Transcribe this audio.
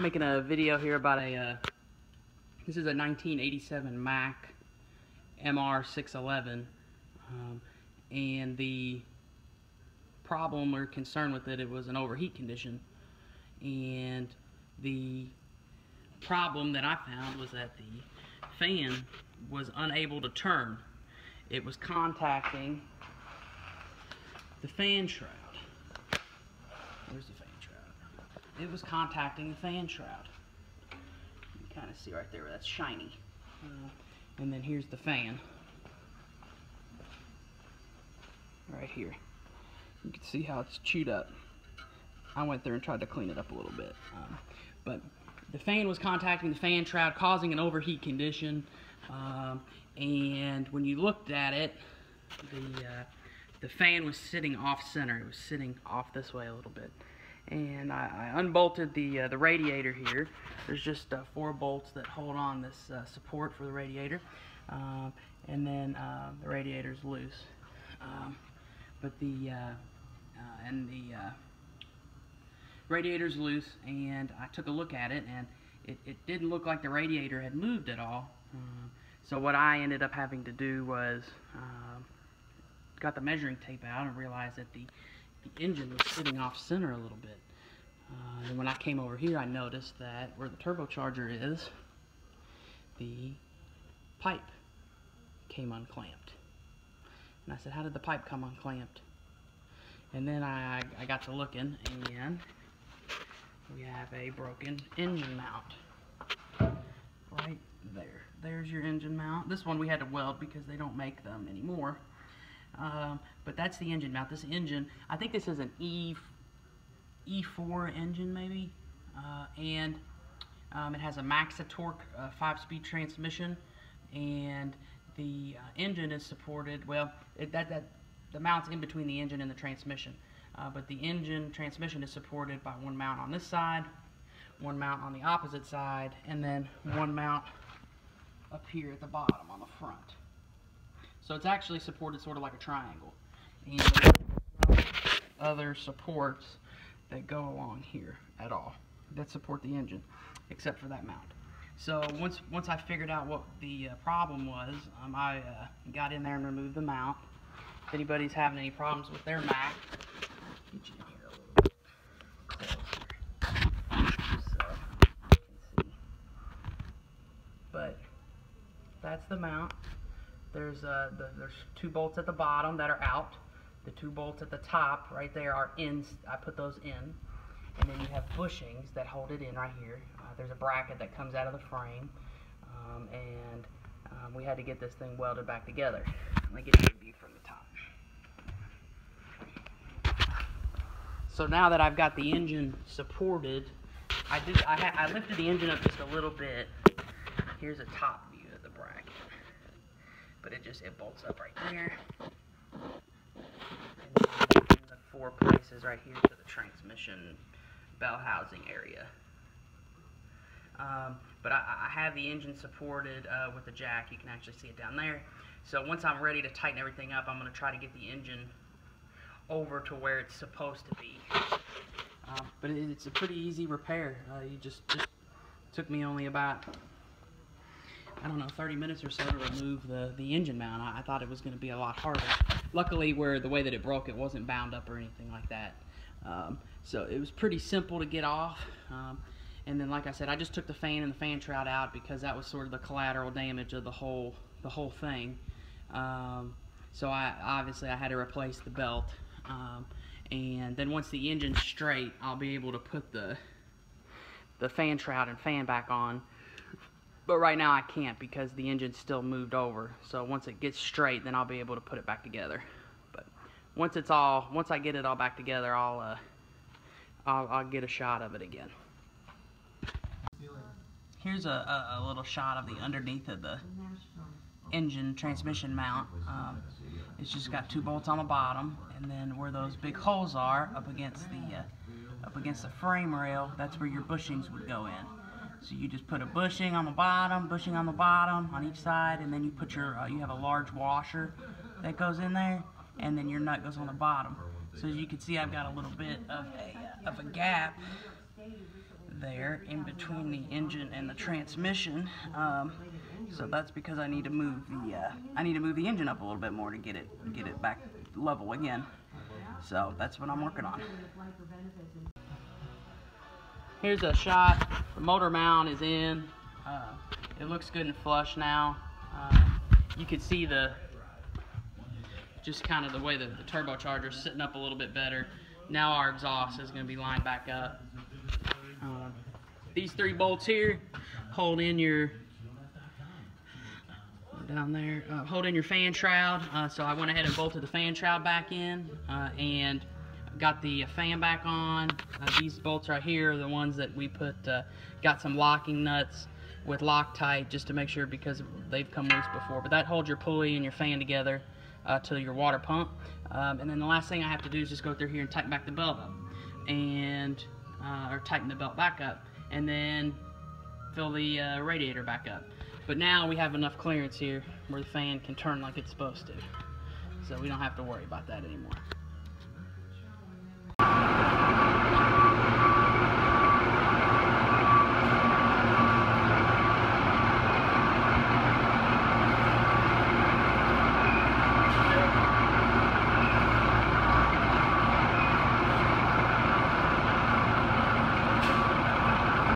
Making a video here about this is a 1987 Mack MR611, and the problem or concern with it, it was an overheat condition, and the problem that I found was that the fan was unable to turn. It was contacting the fan shroud. Where's the fan shroud? It was contacting the fan shroud. You can kind of see right there where that's shiny. And then here's the fan. Right here. You can see how it's chewed up. I went there and tried to clean it up a little bit. But the fan was contacting the fan shroud, causing an overheat condition. And when you looked at it, the fan was sitting off center. It was sitting off this way a little bit. And I unbolted the radiator here. There's just 4 bolts that hold on this support for the radiator. And then the radiator's loose. But the radiator's loose, and I took a look at it, and it didn't look like the radiator had moved at all. So what I ended up having to do was got the measuring tape out and realized that the engine was sitting off center a little bit. And when I came over here, I noticed that where the turbocharger is, the pipe came unclamped. And I said, how did the pipe come unclamped? And then I got to looking, and we have a broken engine mount right there. There's your engine mount. This one we had to weld because they don't make them anymore. But that's the engine mount. This engine, I think this is an E4 engine maybe, and it has a Macks torque 5-speed transmission, and the engine is supported, well, the mount's in between the engine and the transmission, but the engine transmission is supported by one mount on this side, one mount on the opposite side, and then one mount up here at the bottom on the front. So it's actually supported sort of like a triangle, and there's no other supports that go along here at all that support the engine except for that mount. So once I figured out what the problem was, I got in there and removed the mount. If anybody's having any problems with their Mack, get you in here a little bit closer so you can see. But that's the mount. There's 2 bolts at the bottom that are out. The 2 bolts at the top right there are ins. I put those in. And then you have bushings that hold it in right here. There's a bracket that comes out of the frame. We had to get this thing welded back together. Let me get you a view from the top. So now that I've got the engine supported, I lifted the engine up just a little bit. Here's a top view of the bracket. But it bolts up right there. And then the 4 places right here to the transmission bell housing area. But I have the engine supported with a jack. You can actually see it down there. So once I'm ready to tighten everything up, I'm going to try to get the engine over to where it's supposed to be. But it's a pretty easy repair. You just took me only about, I don't know, 30 minutes or so to remove the engine mount. I thought it was going to be a lot harder. Luckily, the way that it broke, it wasn't bound up or anything like that. So it was pretty simple to get off. And then, like I said, I just took the fan and the fan shroud out because that was sort of the collateral damage of the whole thing. So obviously I had to replace the belt. And then once the engine's straight, I'll be able to put the fan shroud and fan back on. But right now I can't because the engine's still moved over. So once it gets straight, then I'll be able to put it back together. But once I get it all back together, I'll get a shot of it again. Here's a little shot of the underneath of the engine transmission mount. It's just got 2 bolts on the bottom, and then where those big holes are up against the frame rail, that's where your bushings would go in. So you just put a bushing on the bottom on each side, and then you put your you have a large washer that goes in there, and then your nut goes on the bottom. So as you can see, I've got a little bit of a gap there in between the engine and the transmission. So that's because I need to move the engine up a little bit more to get it back level again. So that's what I'm working on. Here's a shot. The motor mount is in. It looks good and flush now. You can see just kind of the way the turbocharger is sitting up a little bit better. Now our exhaust is going to be lined back up. These 3 bolts here hold in your hold in your fan shroud. So I went ahead and bolted the fan shroud back in and got the fan back on. These bolts right here are the ones that we got some locking nuts with Loctite just to make sure, because they've come loose before. But that holds your pulley and your fan together to your water pump. And then the last thing I have to do is just go through here and tighten back the belt up, and or tighten the belt back up, and then fill the radiator back up. But now we have enough clearance here where the fan can turn like it's supposed to, so we don't have to worry about that anymore.